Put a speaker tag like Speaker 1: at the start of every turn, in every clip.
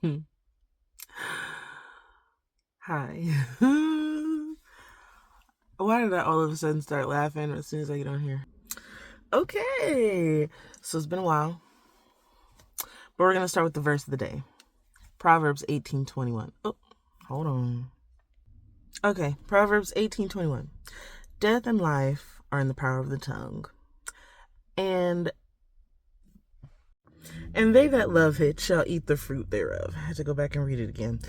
Speaker 1: Hi. Why did I all of a sudden start laughing as soon as I get on here? Okay. So it's been a while. But we're going to start with the verse of the day. Proverbs 18:21. Oh, hold on. Okay, Proverbs 18:21. Death and life are in the power of the tongue. And they that love it shall eat the fruit thereof. I had to go back and read it again.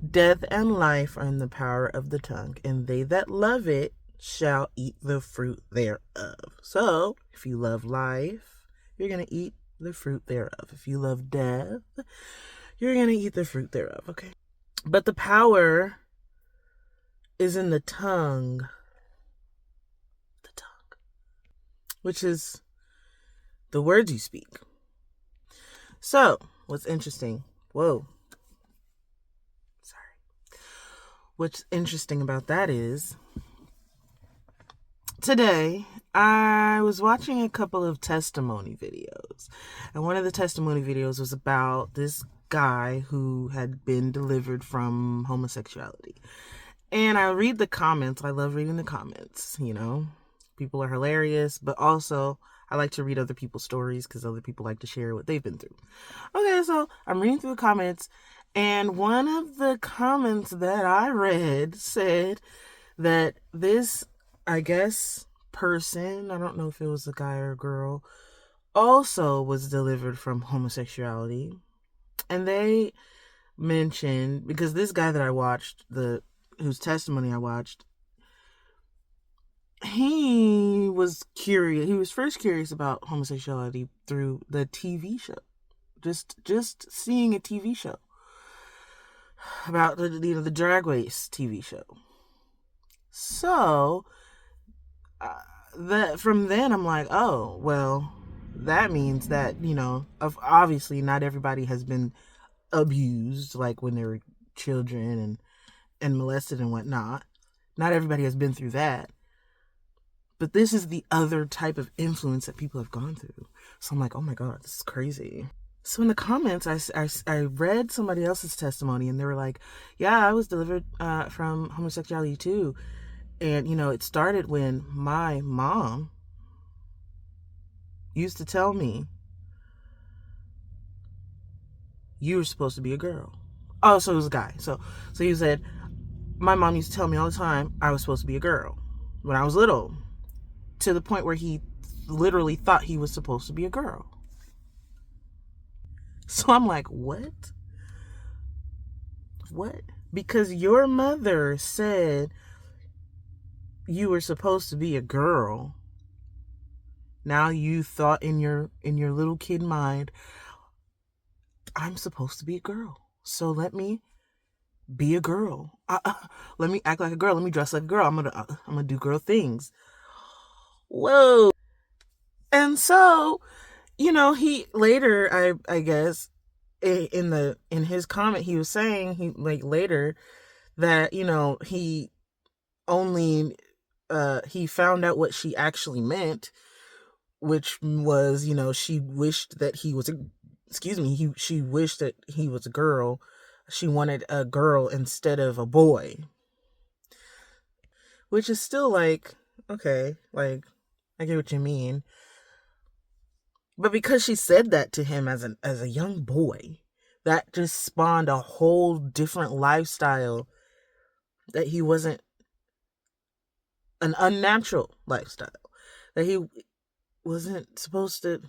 Speaker 1: Death and life are in the power of the tongue, and they that love it shall eat the fruit thereof. So, if you love life, you're going to eat the fruit thereof. If you love death, you're going to eat the fruit thereof, okay? But the power is in the tongue. The tongue. Which is the words you speak. So, what's interesting? Whoa. Sorry. What's interesting about that is today I was watching a couple of testimony videos. And one of the testimony videos was about this guy who had been delivered from homosexuality. And I read the comments. I love reading the comments, you know. People are hilarious, but also I like to read other people's stories because other people like to share what they've been through. Okay, so I'm reading through the comments, and one of the comments that I read said that this, I guess, person, I don't know if it was a guy or a girl, also was delivered from homosexuality. And they mentioned, because this guy that I watched, whose testimony I watched, he was curious. He was first curious about homosexuality through the TV show. Just seeing a TV show about the Drag Race TV show. So from then I'm like, oh well, that means that obviously not everybody has been abused like when they were children and molested and whatnot. Not everybody has been through that. But this is the other type of influence that people have gone through. So I'm like, oh my God, this is crazy. So in the comments, I read somebody else's testimony, and they were like, yeah, I was delivered from homosexuality too. And, it started when my mom used to tell me, you were supposed to be a girl. Oh, so it was a guy. So he said, my mom used to tell me all the time I was supposed to be a girl when I was little, to the point where he literally thought he was supposed to be a girl. So I'm like, what? What? Because your mother said you were supposed to be a girl. Now you thought in your little kid mind, I'm supposed to be a girl. So let me be a girl. Let me act like a girl. Let me dress like a girl. I'm gonna do girl things. Whoa. And so, he later, I guess, in his comment, he was saying later that, he only, he found out what she actually meant, which was, she wished that he was she wished that he was a girl. She wanted a girl instead of a boy. Which is still like, okay, like, I get what you mean. But because she said that to him as a young boy, that just spawned a whole different lifestyle that he wasn't, an unnatural lifestyle that he wasn't supposed to.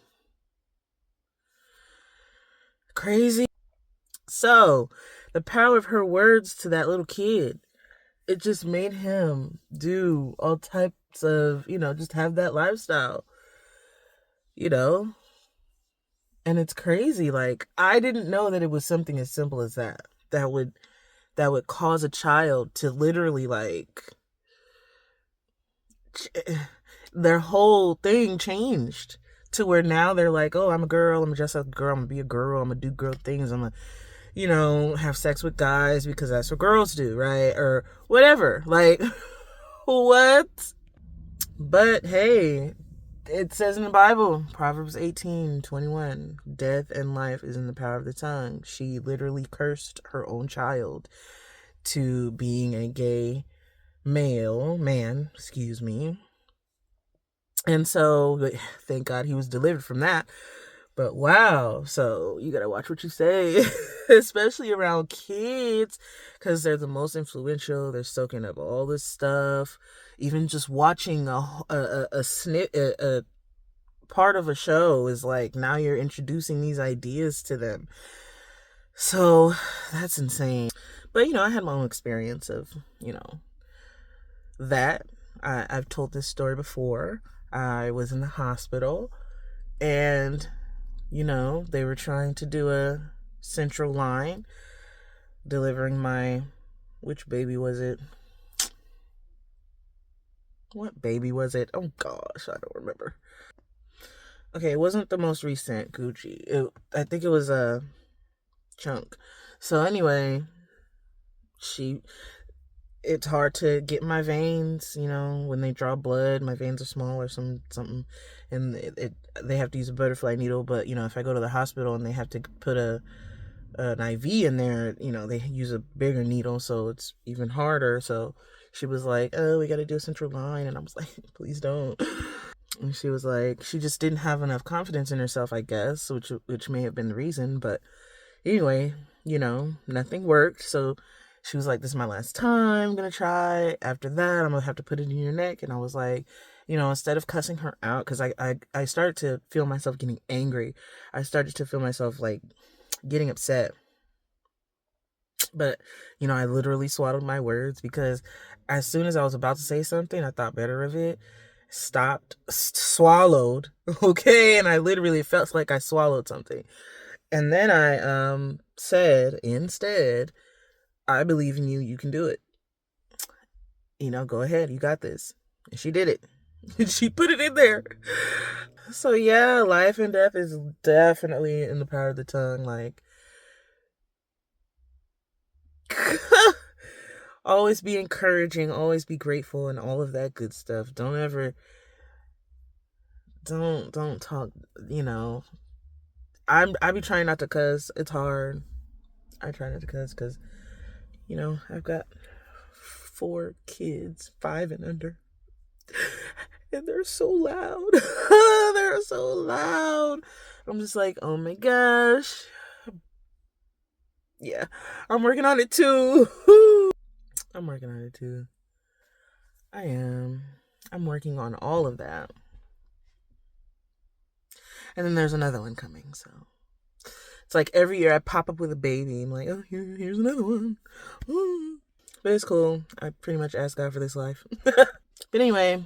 Speaker 1: Crazy. So the power of her words to that little kid, it just made him do all types of, just have that lifestyle, and it's crazy. Like, I didn't know that it was something as simple as that would cause a child to literally, like, their whole thing changed to where now they're like, oh, I'm a girl, I'm just a girl, I'm gonna be a girl, I'm gonna do girl things, I'm gonna have sex with guys because that's what girls do, right? Or whatever. Like, what? But hey, It says in the Bible, Proverbs 18:21, death and life is in the power of the tongue. She literally cursed her own child to being a gay man, excuse me. And so, thank God he was delivered from that. But wow, so you gotta watch what you say, especially around kids, because they're the most influential. They're soaking up all this stuff. Even just watching a part of a show is like, now you're introducing these ideas to them. So that's insane. But I had my own experience of that. I've told this story before. I was in the hospital, and they were trying to do a central line, delivering which baby was it? What baby was it? Oh gosh, I don't remember. Okay, it wasn't the most recent Gucci. I think it was a Chunk. So anyway, it's hard to get my veins, when they draw blood. My veins are small or something, and they have to use a butterfly needle. But if I go to the hospital and they have to put an IV in there, they use a bigger needle, so it's even harder. So she was like, "Oh, we got to do a central line," and I was like, "Please don't." And she was like, she just didn't have enough confidence in herself, I guess, which may have been the reason. But anyway, nothing worked. So she was like, "This is my last time. I'm going to try. After that, I'm going to have to put it in your neck." And I was like, instead of cussing her out, because I started to feel myself getting angry. I started to feel myself like getting upset. But, I literally swallowed my words, because as soon as I was about to say something, I thought better of it, swallowed, okay? And I literally felt like I swallowed something. And then I said, instead, "I believe in you. You can do it. Go ahead. You got this." And she did it. She put it in there. So yeah, life and death is definitely in the power of the tongue. Like, always be encouraging, always be grateful, and all of that good stuff. Don't talk, I be trying not to cuss. It's hard. I try not to cuss because, I've got 4 kids, 5 and under. And they're so loud. They're so loud. I'm just like, oh my gosh. Yeah, I'm working on it too. I'm working on it too. I am. I'm working on all of that. And then there's another one coming, so it's like every year I pop up with a baby. I'm like, oh, here's another one. Ooh. But it's cool. I pretty much asked God for this life. But anyway,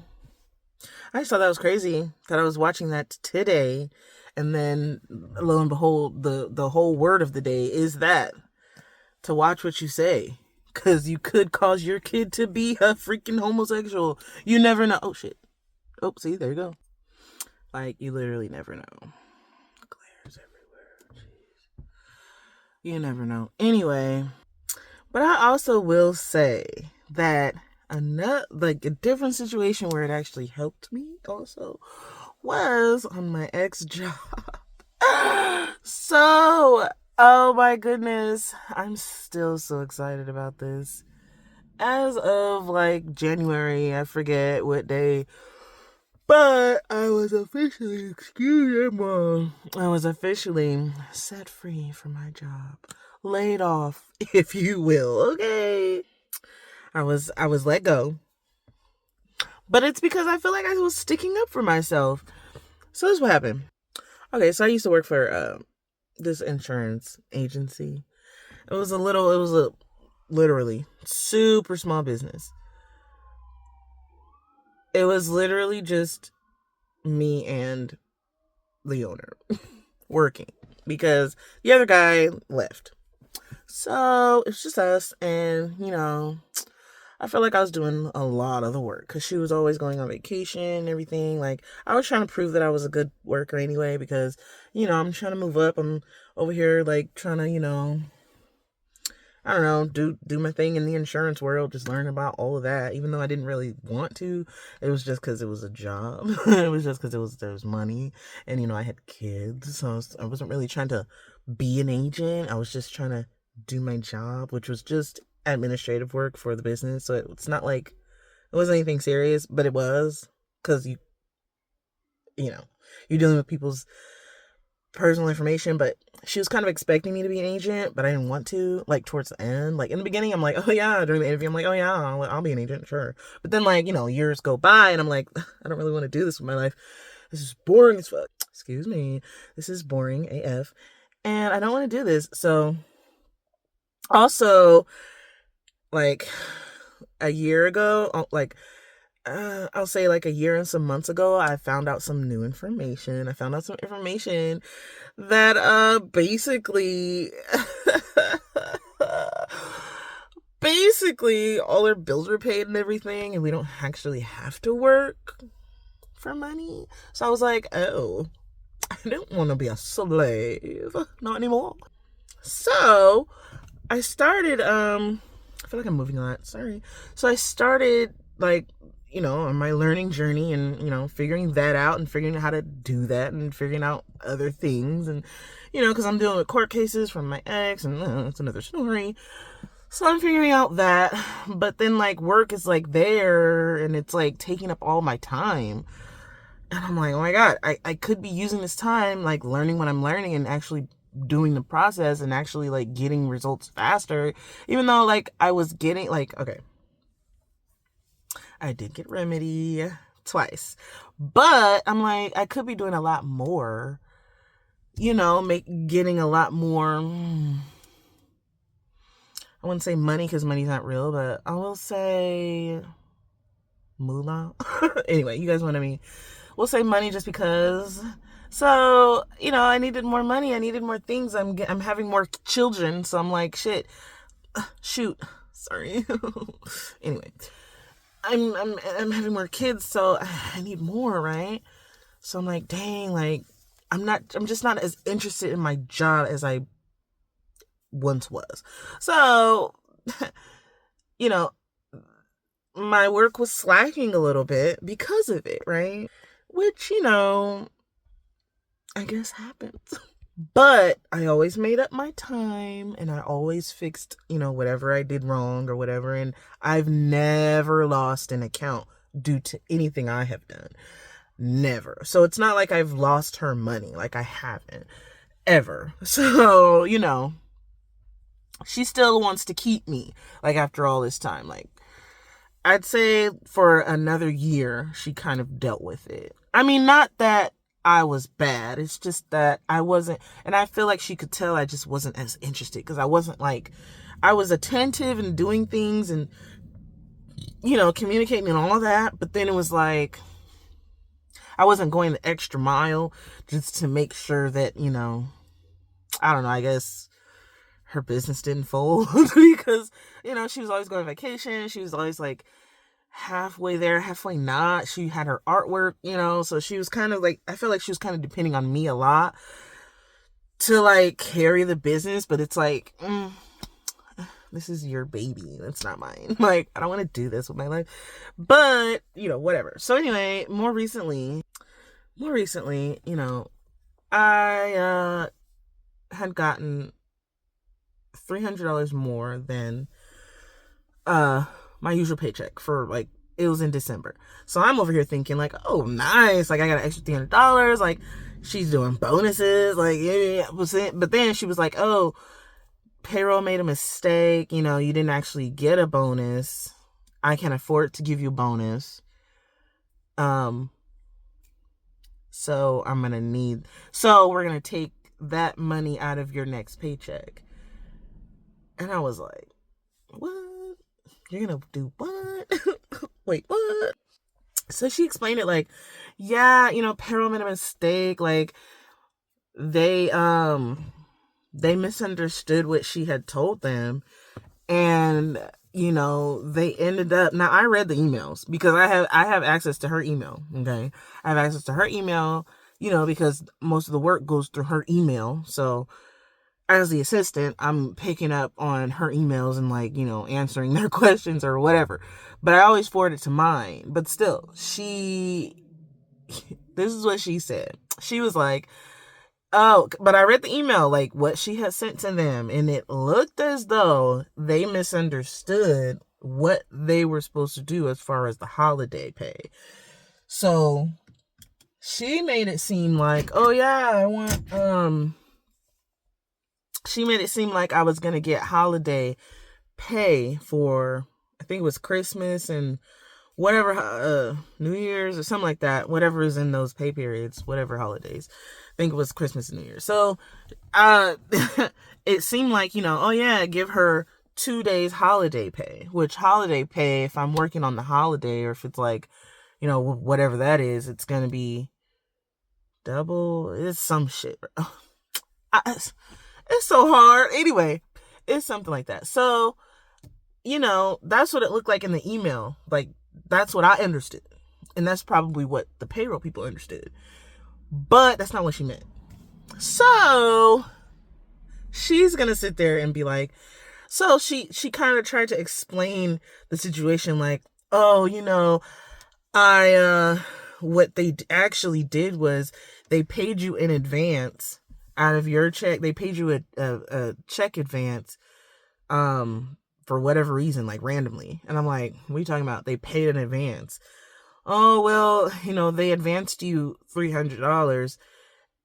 Speaker 1: I just thought that was crazy that I was watching that today, and then lo and behold, the whole word of the day is that to watch what you say, because you could cause your kid to be a freaking homosexual. You never know. Oh shit. Oh, see, there you go. Like, you literally never know. Glares everywhere. Jeez. You never know. Anyway, but I also will say that a different situation where it actually helped me also was on my ex job. So, oh my goodness, I'm still so excited about this. As of like January, I forget what day, but I was officially, I was officially set free from my job. Laid off, if you will, okay? I was let go. But it's because I feel like I was sticking up for myself. So this is what happened. Okay, so I used to work for this insurance agency. It was a literally super small business. It was literally just me and the owner working, because the other guy left. So it's just us, and I felt like I was doing a lot of the work because she was always going on vacation and everything. Like, I was trying to prove that I was a good worker anyway, because I'm trying to move up. I'm over here like trying to I don't know, do my thing in the insurance world, just learn about all of that, even though I didn't really want to. It was just because it was a job. It was just because there was money, and I had kids, so I wasn't really trying to be an agent. I was just trying to do my job, which was just administrative work for the business. So it's not like it wasn't anything serious, but it was, because you know you're dealing with people's personal information. But she was kind of expecting me to be an agent, but I didn't want to, like, towards the end. Like, in the beginning, I'm like, oh yeah, during the interview, I'm like, oh yeah, I'll be an agent, sure. But then, like, years go by, and I'm like, I don't really want to do this with my life. This is boring as fuck. Excuse me. This is boring AF. And I don't want to do this. So, also, like, a year ago, like, I'll say like a year and some months ago, I found out some new information. I found out some information that basically basically all our bills are paid and everything, and we don't actually have to work for money. So I was like, oh, I don't want to be a slave, not anymore. So I started I feel like I'm moving a lot, sorry. So I started, like, on my learning journey, and figuring that out, and figuring out how to do that, and figuring out other things, and because I'm dealing with court cases from my ex, and that's another story. So I'm figuring out that, but then, like, work is like there, and it's like taking up all my time, and I'm like, oh my god, I could be using this time, like, learning what I'm learning, and actually doing the process, and actually, like, getting results faster. Even though, like, I was getting, like, okay, I did get Remedy twice, but I'm like, I could be doing a lot more, getting a lot more, I wouldn't say money, because money's not real, but I will say moolah. Anyway, you guys know what I mean. We'll say money, just because. So, I needed more money. I needed more things. I'm having more children, so I'm like, shoot, sorry. Anyway, I'm having more kids, so I need more, right? So I'm like, dang, like, I'm just not as interested in my job as I once was. So, my work was slacking a little bit because of it, right? Which, I guess happens. But I always made up my time, and I always fixed, whatever I did wrong or whatever. And I've never lost an account due to anything I have done. Never. So it's not like I've lost her money. Like, I haven't. Ever. So, she still wants to keep me, like, after all this time. Like, I'd say for another year, she kind of dealt with it. I mean, not that I was bad. It's just that I wasn't, and I feel like she could tell I just wasn't as interested, because I wasn't, like, I was attentive and doing things and, communicating and all of that. But then it was like, I wasn't going the extra mile just to make sure that, I don't know, I guess her business didn't fold. Because, she was always going on vacation. She was always, like, halfway there, halfway not. She had her artwork, so she was kind of like, I feel like she was kind of depending on me a lot to, like, carry the business. But it's like, this is your baby, it's not mine. Like, I don't want to do this with my life. But, whatever. So anyway, more recently, I had gotten $300 more than my usual paycheck for, like, it was in December. So I'm over here thinking, like, oh, nice, like, I got an extra $300, like, she's doing bonuses, like, yeah. But then she was like, oh, payroll made a mistake, you didn't actually get a bonus. I can afford to give you a bonus. So we're gonna take that money out of your next paycheck. And I was like, what? You're gonna do what? Wait, what? So she explained it like, yeah, payroll made a mistake. Like, they misunderstood what she had told them. And, they ended up, now I read the emails, because I have access to her email. Okay. I have access to her email, because most of the work goes through her email. So as the assistant, I'm picking up on her emails and like, you know, answering their questions or whatever. But I always forward it to mine. But still, this is what she said. She was like, oh, but I read the email, like what she had sent to them, and it looked as though they misunderstood what they were supposed to do as far as the holiday pay. So she made it seem like, oh yeah, she made it seem like I was going to get holiday pay for, I think it was Christmas and whatever, New Year's or something like that, whatever is in those pay periods, whatever holidays. I think it was Christmas and New Year's. So, it seemed like, you know, oh yeah, give her 2 days holiday pay, which holiday pay, if I'm working on the holiday or if it's like, you know, whatever that is, it's going to be double. It's some shit. It's so hard. Anyway, it's something like that. So, you know, that's what it looked like in the email. Like, that's what I understood. And that's probably what the payroll people understood. But that's not what she meant. So, she's going to sit there and be like, so she kind of tried to explain the situation like, oh, you know, what they actually did was they paid you in advance out of your check. They paid you a check advance, for whatever reason, like randomly. And I'm like, what are you talking about? They paid in advance. Oh, well, you know, they advanced you $300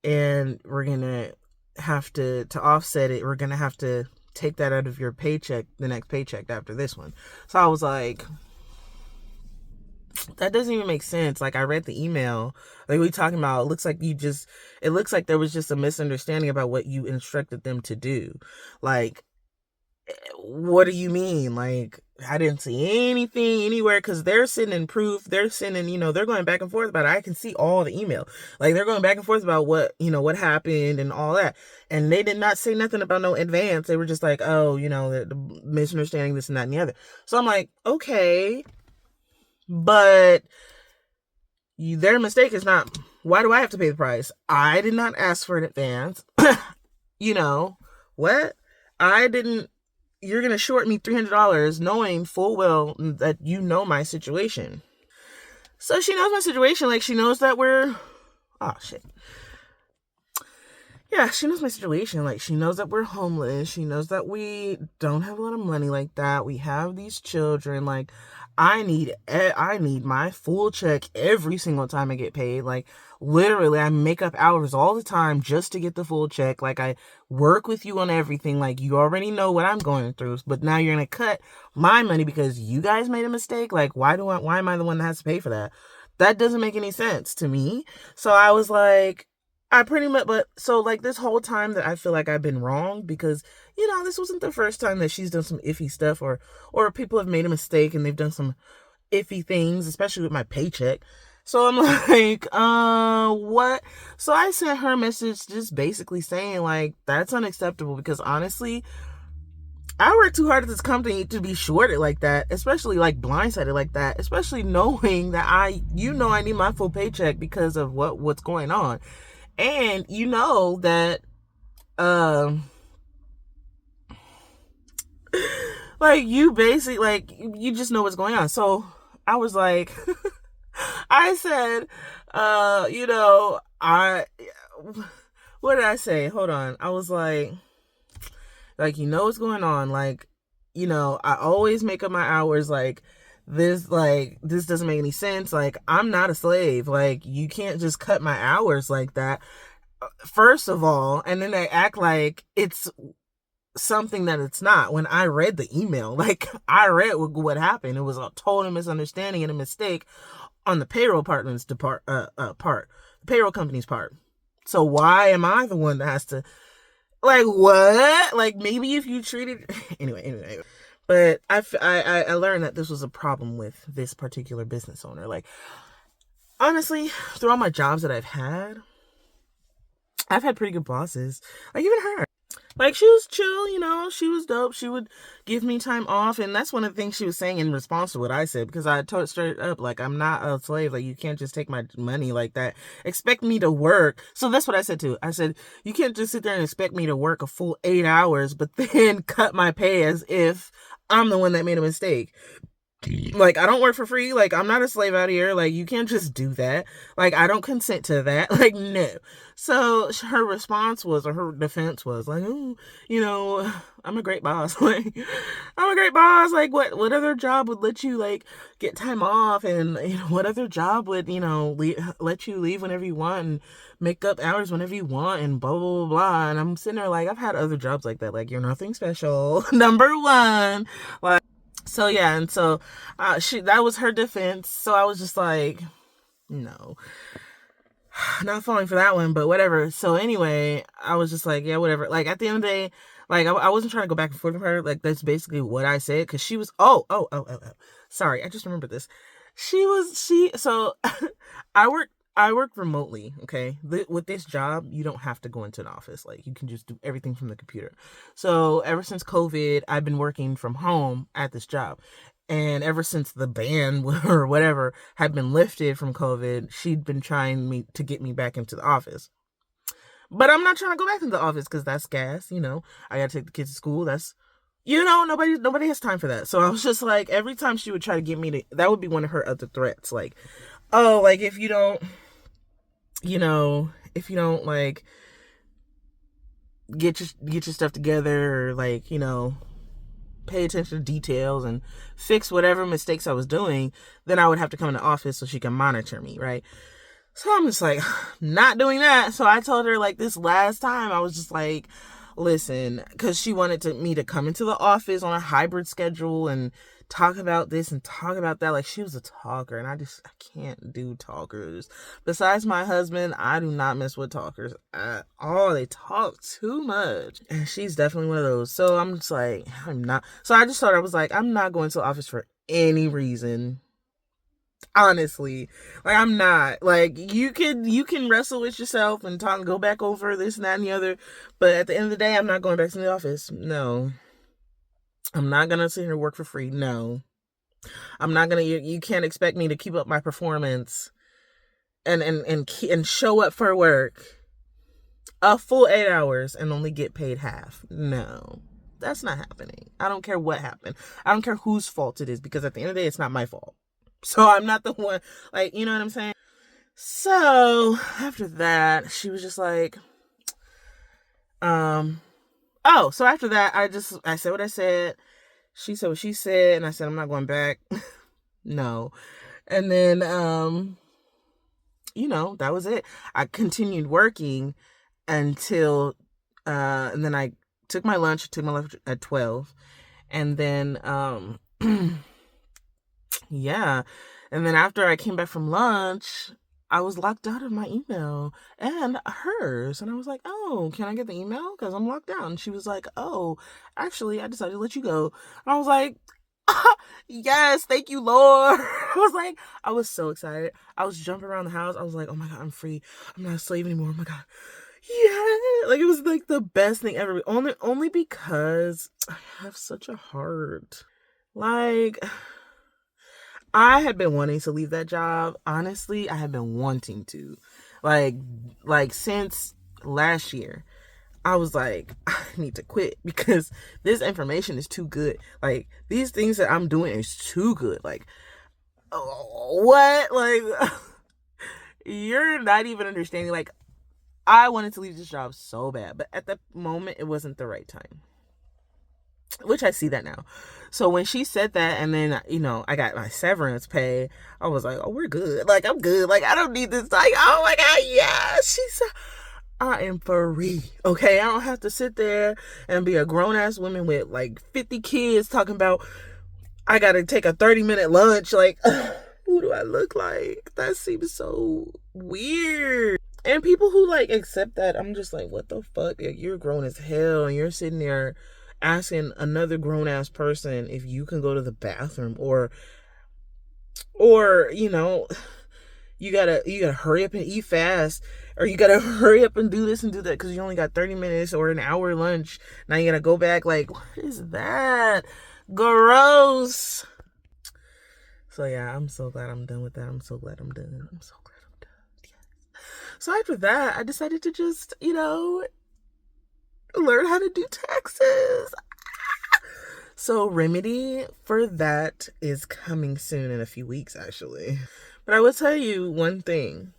Speaker 1: and we're going to have to offset it. We're going to have to take that out of your paycheck, the next paycheck after this one. So I was like, that doesn't even make sense. Like, I read the email, like we talking about, it looks like there was just a misunderstanding about what you instructed them to do. Like, what do you mean? Like, I didn't see anything anywhere, because they're sending proof, they're sending, you know, they're going back and forth about it. I can see all the email. Like, they're going back and forth about what, you know, what happened and all that. And they did not say nothing about no advance. They were just like, oh, you know, the misunderstanding, this and that and the other. So I'm like, okay, but their mistake is not, why do I have to pay the price? I did not ask for an advance. You know, what? You're going to short me $300 knowing full well that you know my situation. So she knows my situation. Like, she knows that oh shit. Yeah, she knows my situation. Like, she knows that we're homeless. She knows that we don't have a lot of money like that. We have these children. Like, I need my full check every single time I get paid. Like, literally, I make up hours all the time just to get the full check. Like, I work with you on everything. Like, you already know what I'm going through. But now you're going to cut my money because you guys made a mistake? Like, why am I the one that has to pay for that? That doesn't make any sense to me. So I was like, so like this whole time that I feel like I've been wrong, because, you know, this wasn't the first time that she's done some iffy stuff or people have made a mistake and they've done some iffy things, especially with my paycheck. So I'm like, what? So I sent her a message just basically saying like, that's unacceptable, because honestly, I work too hard at this company to be shorted like that, especially like blindsided like that, especially knowing that I need my full paycheck because of what's going on. And you know that, like, you basically, like, you just know what's going on. So I was like, I said, you know, what did I say? Hold on. I was like, you know what's going on. Like, you know, I always make up my hours. Like, this doesn't make any sense. Like, I'm not a slave. Like, you can't just cut my hours like that, first of all. And then they act like it's something that it's not. When I read the email, like, I read what happened. It was a total misunderstanding and a mistake on the payroll the payroll company's part. So why am I the one that has to, like, what? Like, maybe if you treated anyway. But I learned that this was a problem with this particular business owner. Like, honestly, through all my jobs that I've had pretty good bosses. Like, even her. Like, she was chill, you know, she was dope. She would give me time off. And that's one of the things she was saying in response to what I said, because I told it straight up, like, I'm not a slave. Like, you can't just take my money like that. Expect me to work. So that's what I said too. I said, you can't just sit there and expect me to work a full 8 hours, but then cut my pay as if I'm the one that made a mistake. Like, I don't work for free. Like, I'm not a slave out here. Like, you can't just do that. Like, I don't consent to that. Like, no. So her response was, or her defense was like, oh, you know, I'm a great boss. Like, I'm a great boss. Like, what other job would let you, like, get time off? And, you know, what other job would, you know, let you leave whenever you want and make up hours whenever you want and blah, blah, blah, blah. And I'm sitting there like, I've had other jobs like that. Like, you're nothing special. Number one. Like, so yeah, and so that was her defense. So I was just like, no, not falling for that one, but whatever. So anyway, I was just like, yeah, whatever. Like, at the end of the day, like, I wasn't trying to go back and forth with her. Like, that's basically what I said, because she was, sorry, I just remembered this. So I work remotely, okay? With this job, you don't have to go into an office. Like, you can just do everything from the computer. So ever since COVID, I've been working from home at this job. And ever since the ban or whatever had been lifted from COVID, she'd been trying to get me back into the office. But I'm not trying to go back into the office because that's gas, you know. I gotta take the kids to school. That's, you know, nobody has time for that. So I was just like, every time she would try to get me to, that would be one of her other threats. Like, oh, like, if you don't like get your stuff together, or, like, you know, pay attention to details and fix whatever mistakes I was doing, then I would have to come in the office so she can monitor me, right? So I'm just like, not doing that. So I told her, like, this last time, I was just like, listen, because she wanted me to come into the office on a hybrid schedule and talk about this and talk about that. Like, she was a talker, and I can't do talkers. Besides my husband, I do not mess with talkers at all. They talk too much, and she's definitely one of those. So I'm just like, I'm not. So I just thought, I was like, I'm not going to the office for any reason. Honestly, like, I'm not. Like, you can wrestle with yourself and talk, go back over this and that and the other, but at the end of the day, I'm not going back to the office. No, I'm not gonna sit here and work for free. No, I'm not gonna. You can't expect me to keep up my performance and show up for work a full 8 hours and only get paid half. No, that's not happening. I don't care what happened. I don't care whose fault it is, because at the end of the day, it's not my fault. So I'm not the one, like, you know what I'm saying? So after that, she was just like, so after that, I said what I said. She said what she said, and I said, I'm not going back. No. And then, you know, that was it. I continued working until, and then I took my lunch at 12. And then, yeah. And then after I came back from lunch, I was locked out of my email and hers. And I was like, oh, can I get the email? Because I'm locked out. And she was like, oh, actually, I decided to let you go. And I was like, yes, thank you, Lord. I was so excited. I was jumping around the house. I was like, oh my God, I'm free. I'm not a slave anymore. Oh my God. Yeah. Like, it was like the best thing ever. Only because I have such a heart. Like, I had been wanting to leave that job. Honestly, I had been wanting to. Like since last year. I was like, I need to quit because this information is too good. Like, these things that I'm doing is too good. Like, what? Like, you're not even understanding. Like, I wanted to leave this job so bad, but at the moment, it wasn't the right time. Which I see that now. So when she said that, and then, you know, I got my severance pay, I was like, oh, we're good. Like, I'm good. Like, I don't need this. Like, oh my God, yeah. She said, I am free. Okay, I don't have to sit there and be a grown-ass woman with like 50 kids talking about I gotta take a 30-minute lunch. Like, who do I look like? That seems so weird. And people who like accept that, I'm just like, what the fuck? Like, you're grown as hell and you're sitting there asking another grown-ass person if you can go to the bathroom, or you know, you gotta hurry up and eat fast, or you gotta hurry up and do this and do that because you only got 30 minutes or an hour lunch. Now you gotta go back. Like, what is that? Gross. So yeah, I'm so glad I'm done with that. I'm so glad I'm done. I'm so glad I'm done. Yes. So after that, I decided to just, learn how to do taxes. So remedy for that is coming soon in a few weeks, actually. But I will tell you one thing.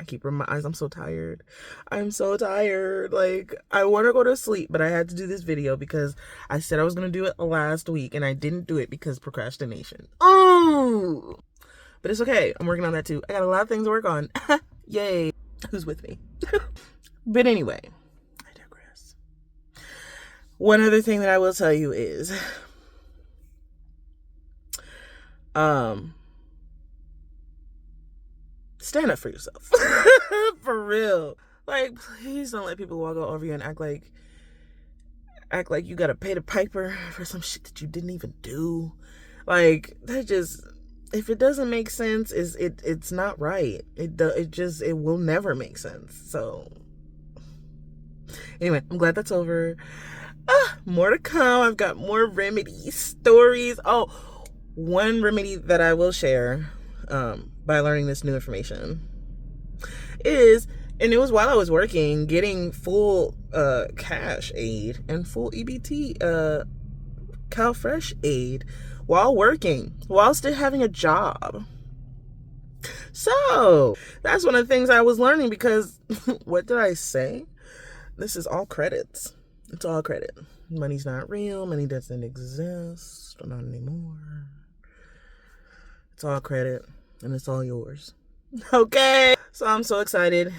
Speaker 1: I keep rubbing my eyes. I'm so tired. I'm so tired. Like, I want to go to sleep, but I had to do this video because I said I was going to do it last week and I didn't do it because procrastination. Oh! But it's okay. I'm working on that too. I got a lot of things to work on. Yay. Who's with me? But anyway, I digress. One other thing that I will tell you is, stand up for yourself. For real. Like, please don't let people walk all over you and act like you gotta pay the piper for some shit that you didn't even do. Like, that just, if it doesn't make sense, it's not right. It will never make sense. So anyway, I'm glad that's over. More to come. I've got more remedy stories. Oh, one remedy that I will share by learning this new information is, and it was while I was working, getting full cash aid and full EBT CalFresh aid while working, while still having a job. So that's one of the things I was learning, because what did I say? This is all credits. It's all credit. Money's not real. Money doesn't exist. Not anymore. It's all credit, and it's all yours. Okay. So I'm so excited. I'm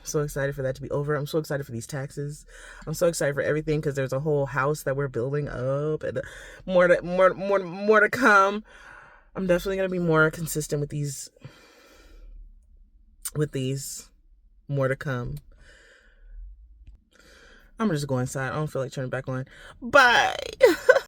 Speaker 1: so excited for that to be over. I'm so excited for these taxes. I'm so excited for everything, because there's a whole house that we're building up, and more to come. I'm definitely gonna be more consistent with these. More to come. I'm just going inside. I don't feel like turning back on. Bye.